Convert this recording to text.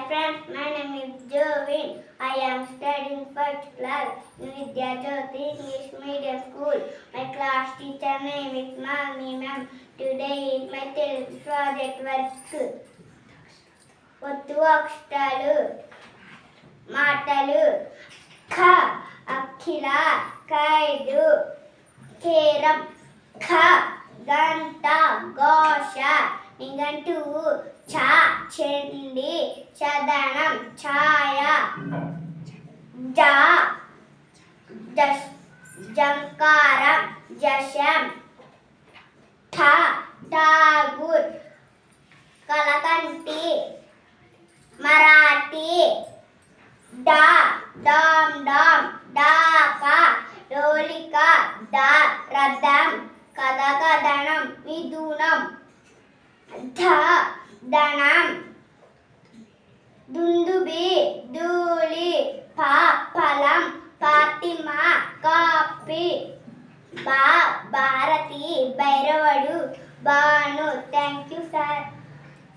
friends, my name is Jovin. I am studying first class in Vidya Jyoti English Medium School. My class teacher name is Mami Ma'am. Today is my Telugu project work. ఒత్తు అక్షరాలు మాటలు ఖ అఖిల ఖైదు కేరం ఖ గంట ఘోష నిఘంటువు ఛ చండి చదనం ఛాయ జ జంకారం జశం ఠ ఠాగూర్ కలకంటి మరాఠీ డా డామ్ డామ్ డాకా డోలిక దా రథం కథకథనం మిథునం ధ ధనం దుందుబి ధూళి ఫలం Fatima copy Bharati Bhairavudu Bhanu. Thank you sir.